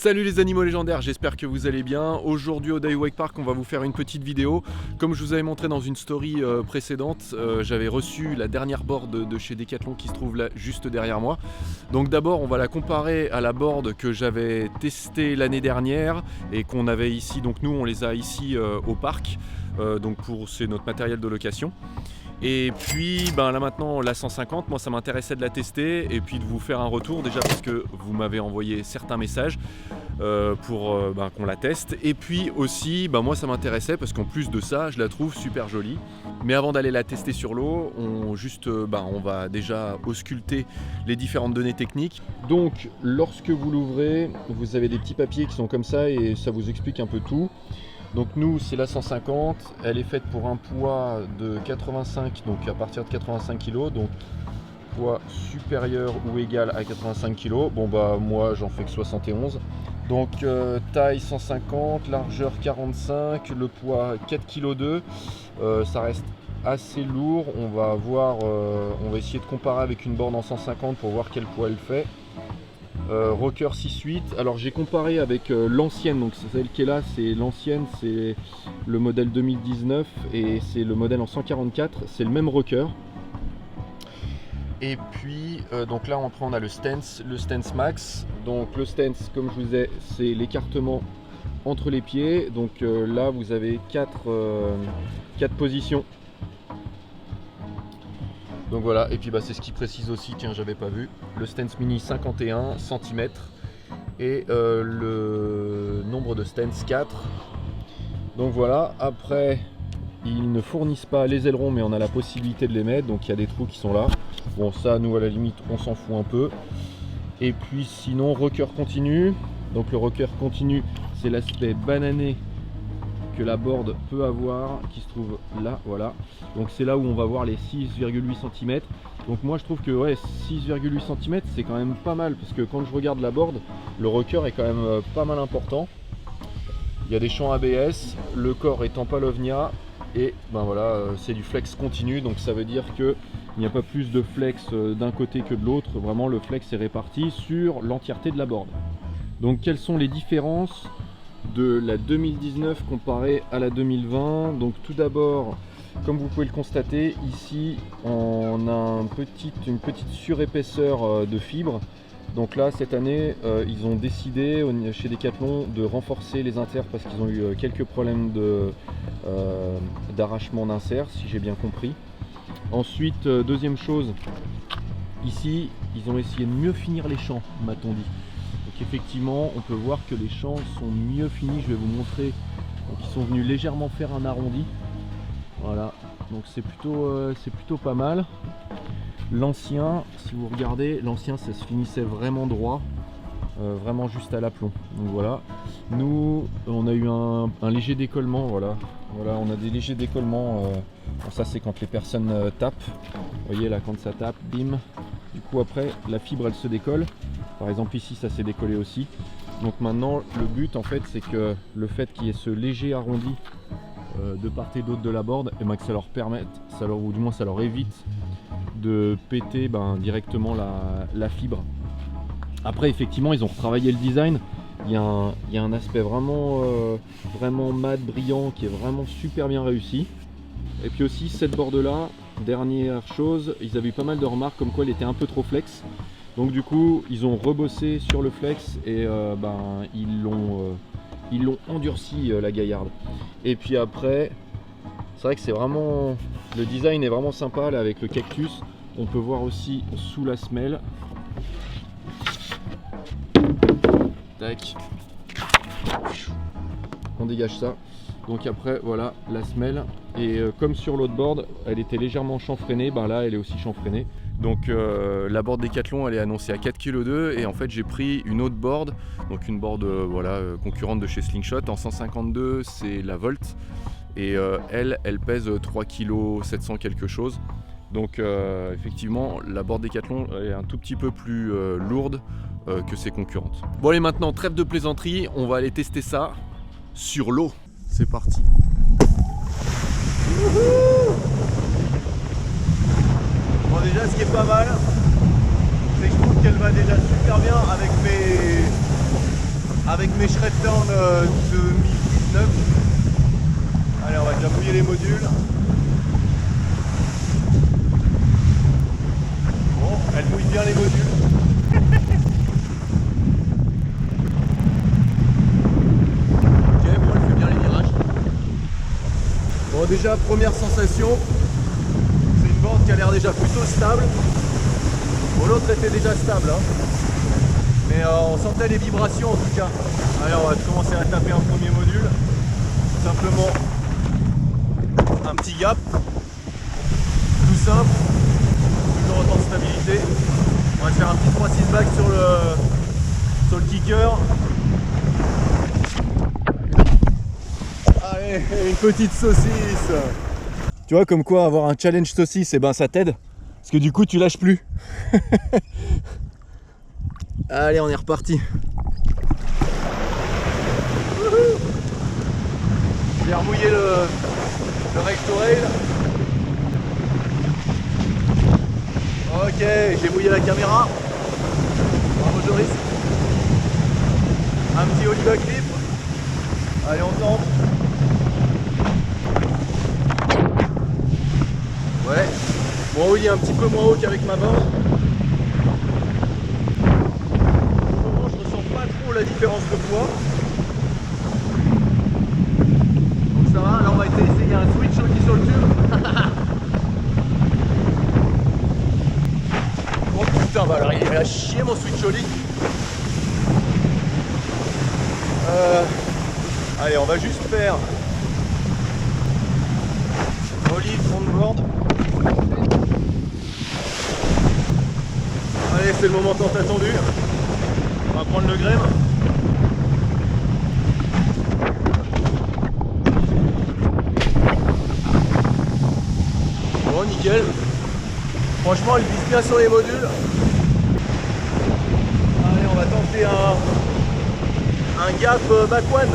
Salut les animaux légendaires, j'espère que vous allez bien. Aujourd'hui au Day Wake Park, on va vous faire une petite vidéo. Comme je vous avais montré dans une story précédente, j'avais reçu la dernière board de chez Decathlon qui se trouve là juste derrière moi. Donc d'abord on va la comparer à la board que j'avais testée l'année dernière et qu'on avait ici. Donc nous on les a ici au parc, c'est notre matériel de location. Et puis là maintenant la 150, moi ça m'intéressait de la tester et puis de vous faire un retour déjà parce que vous m'avez envoyé certains messages pour qu'on la teste. Et puis aussi moi ça m'intéressait parce qu'en plus de ça je la trouve super jolie. Mais avant d'aller la tester sur l'eau, on va déjà ausculter les différentes données techniques. Donc lorsque vous l'ouvrez, vous avez des petits papiers qui sont comme ça et ça vous explique un peu tout. Donc nous c'est la 150, elle est faite pour un poids de 85, donc à partir de 85 kg, donc poids supérieur ou égal à 85 kg. Moi j'en fais que 71. Donc taille 150, largeur 45, le poids 4,2 kg. Ça reste assez lourd. On va essayer de comparer avec une borne en 150 pour voir quel poids elle fait. Rocker 6.8. Alors j'ai comparé avec l'ancienne, donc celle qui est là, c'est l'ancienne, c'est le modèle 2019 et c'est le modèle en 144, c'est le même rocker. Et puis donc là après on a le stance max. Donc le stance, comme je vous ai, c'est l'écartement entre les pieds. Donc là vous avez 4 positions. Donc voilà, et puis c'est ce qui précise aussi, tiens j'avais pas vu, le stance mini 51 cm et le nombre de stance 4. Donc voilà, après ils ne fournissent pas les ailerons mais on a la possibilité de les mettre, donc il y a des trous qui sont là. Bon ça nous à la limite on s'en fout un peu. Et puis sinon rocker continu, donc le rocker continu c'est l'aspect banané que la board peut avoir, qui se trouve là, voilà. Donc c'est là où on va voir les 6,8 cm. Donc moi je trouve que 6,8 cm c'est quand même pas mal, parce que quand je regarde la board, le rocker est quand même pas mal important. Il y a des champs ABS, le corps est en Palovnia et c'est du flex continu, donc ça veut dire que il n'y a pas plus de flex d'un côté que de l'autre. Vraiment le flex est réparti sur l'entièreté de la board. Donc quelles sont les différences de la 2019 comparée à la 2020? Donc tout d'abord, comme vous pouvez le constater, ici on a une petite surépaisseur de fibres. Donc là cette année ils ont décidé chez Decathlon de renforcer les inserts parce qu'ils ont eu quelques problèmes d'arrachement d'inserts, si j'ai bien compris. Ensuite deuxième chose, ici ils ont essayé de mieux finir les champs, m'a-t-on dit. Donc effectivement on peut voir que les champs sont mieux finis, je vais vous montrer. Donc ils sont venus légèrement faire un arrondi, voilà, donc c'est plutôt pas mal. L'ancien, si vous regardez, l'ancien ça se finissait vraiment droit, vraiment juste à l'aplomb. Donc voilà, nous on a eu un léger décollement, voilà, on a des légers décollements. Ça c'est quand les personnes tapent, vous voyez là quand ça tape, bim, du coup après la fibre elle se décolle. Par exemple ici ça s'est décollé aussi. Donc maintenant le but en fait c'est que le fait qu'il y ait ce léger arrondi de part et d'autre de la board, et que ça leur permette, ou du moins ça leur évite de péter directement la fibre. Après effectivement ils ont retravaillé le design. Il y a un aspect vraiment mat, brillant, qui est vraiment super bien réussi. Et puis aussi cette board là, dernière chose, ils avaient eu pas mal de remarques comme quoi elle était un peu trop flex. Donc du coup ils ont rebossé sur le flex et ils l'ont endurci la gaillarde. Et puis après c'est vrai que c'est vraiment, le design est vraiment sympa là avec le cactus. On peut voir aussi sous la semelle. Tac. On dégage ça. Donc après voilà la semelle. Et comme sur l'autre board elle était légèrement chanfreinée, là elle est aussi chanfreinée. Donc la board Decathlon elle est annoncée à 4,2 kg et en fait j'ai pris une autre board, donc une board concurrente de chez Slingshot en 152, c'est la Volt et elle pèse 3,7 kg quelque chose. Donc effectivement la board Decathlon est un tout petit peu plus lourde que ses concurrentes. Bon allez, maintenant trêve de plaisanterie, on va aller tester ça sur l'eau. C'est parti. Bon déjà ce qui est pas mal, c'est que je trouve qu'elle va déjà super bien avec avec mes Shreddown 2019. Allez, on va déjà mouiller les modules. Bon, elle mouille bien les modules. Ok, bon, elle fait bien les virages. Bon, déjà, première sensation, c'est une bande qui a l'air déjà plutôt stable. Bon, l'autre était déjà stable, hein. Mais on sentait les vibrations en tout cas. Allez, on va commencer à taper un premier module. Simplement un petit gap. Tout simple. Toujours autant de stabilité. On va se faire un petit 3-6 back sur le kicker. Allez, une petite saucisse. Tu vois comme quoi avoir un challenge saucisse, et ben ça t'aide. Parce que du coup tu lâches plus. Allez, on est reparti. J'ai remouillé le rectorail. Ok, j'ai mouillé la caméra. Bravo Joris. Un petit Oliva clip. Allez, on tente. Ouais. Bon, il est un petit peu moins haut qu'avec ma bande. La différence de poids. Donc ça va, là on va essayer un switch aussi sur le tube. Oh putain, bah alors il a chié mon switch oli. Allez, on va juste faire oli front board. Allez, c'est le moment tant attendu. On va prendre le grême. Bon, nickel. Franchement, elle vise bien sur les modules. Allez, on va tenter un gap back one.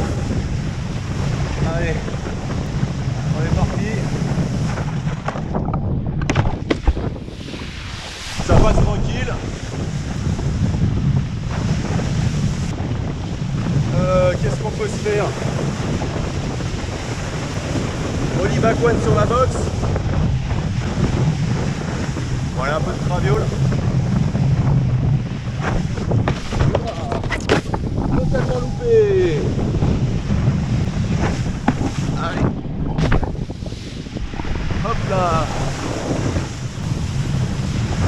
Allez, on est parti. Ça passe tranquille. Qu'est-ce qu'on peut se faire? Oli back one sur la box. Voilà un peu de traviole. Totalement loupé. Allez. Hop là.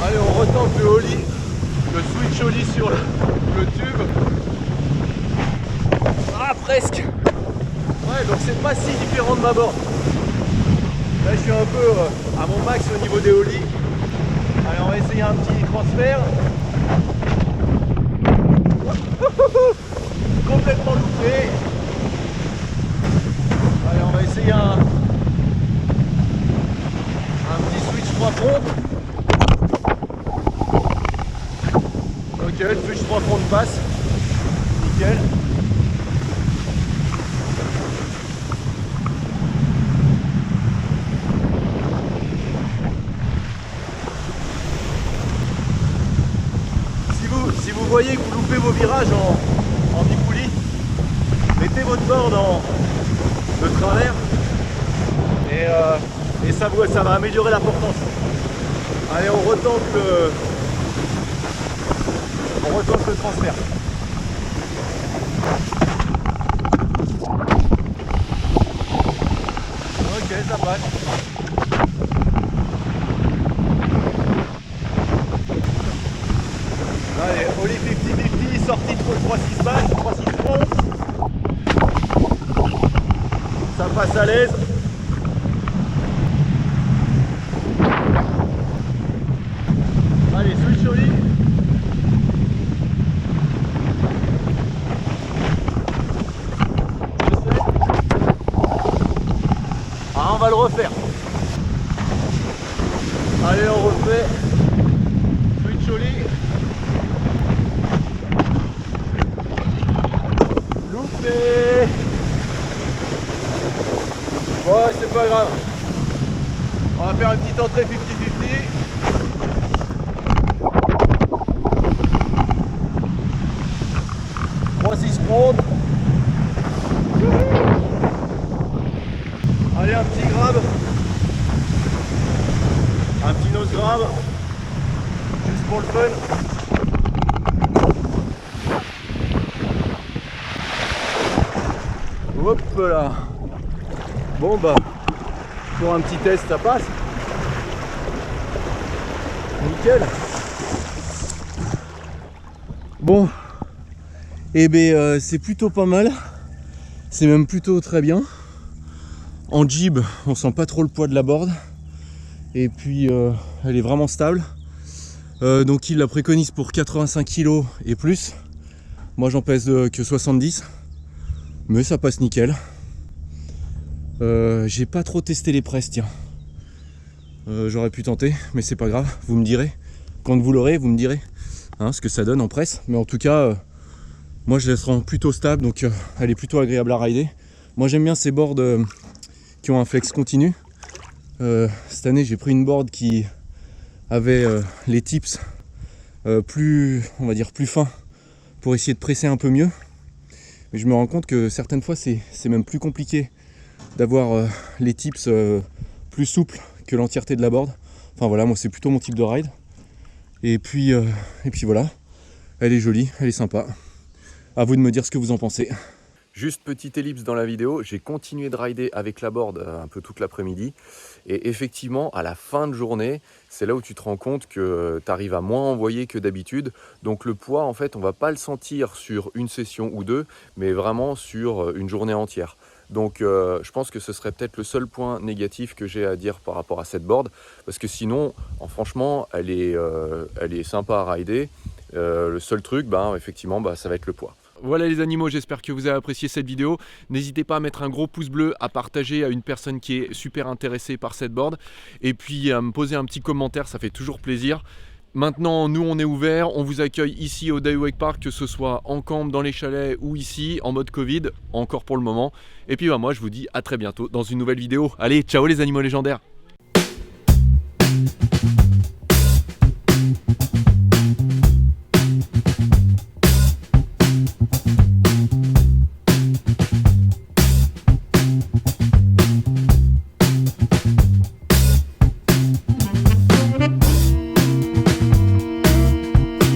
Allez, on retente le Oli. Le switch Oli sur le tube. Ah, presque. Ouais, donc c'est pas si différent de ma board. Là je suis un peu à mon max au niveau des ollies. Allez, on va essayer un petit transfert. Complètement loupé. Allez, on va essayer un petit switch 3 fronts. Ok, le switch 3 fronts passe. Nickel. Si vous voyez que vous loupez vos virages en bipoulis, mettez votre board de travers et ça va améliorer la portance. Allez, on retente le transfert. Ok, ça passe. Allez, Oli 50-50, sortie de 3-6 back, 3-6 front. Ça passe à l'aise. Allez, switch Oli. Ah, on va le refaire. Allez, on refait. Switch Oli. Ouais, c'est pas grave. On va faire une petite entrée 50-50. 3-6 front. Allez, un petit grab. Un petit nose grab. Juste pour le fun. Hop là. Bon bah, pour un petit test, ça passe. Nickel. Bon, et ben c'est plutôt pas mal. C'est même plutôt très bien. En jib, on sent pas trop le poids de la board. Et puis elle est vraiment stable. Donc il la préconise pour 85 kg et plus. Moi j'en pèse que 70. Mais ça passe nickel. J'ai pas trop testé les presses, tiens. J'aurais pu tenter, mais c'est pas grave. Vous me direz. Quand vous l'aurez, vous me direz ce que ça donne en presse. Mais en tout cas, moi je la sens plutôt stable. Donc elle est plutôt agréable à rider. Moi j'aime bien ces boards qui ont un flex continu. Cette année j'ai pris une board qui avait les tips plus, on va dire, plus fins pour essayer de presser un peu mieux. Mais je me rends compte que certaines fois c'est même plus compliqué d'avoir les tips plus souples que l'entièreté de la board. Enfin voilà, moi c'est plutôt mon type de ride. Et puis voilà, elle est jolie, elle est sympa. À vous de me dire ce que vous en pensez. Juste petite ellipse dans la vidéo, j'ai continué de rider avec la board un peu toute l'après-midi. Et effectivement, à la fin de journée, c'est là où tu te rends compte que tu arrives à moins envoyer que d'habitude. Donc le poids, en fait, on ne va pas le sentir sur une session ou deux, mais vraiment sur une journée entière. Donc je pense que ce serait peut-être le seul point négatif que j'ai à dire par rapport à cette board. Parce que sinon, franchement, elle est sympa à rider. Le seul truc, effectivement, ça va être le poids. Voilà les animaux, j'espère que vous avez apprécié cette vidéo. N'hésitez pas à mettre un gros pouce bleu, à partager à une personne qui est super intéressée par cette board. Et puis à me poser un petit commentaire, ça fait toujours plaisir. Maintenant, nous on est ouvert, on vous accueille ici au Day Wake Park, que ce soit en camp, dans les chalets ou ici, en mode Covid, encore pour le moment. Et puis moi je vous dis à très bientôt dans une nouvelle vidéo. Allez, ciao les animaux légendaires!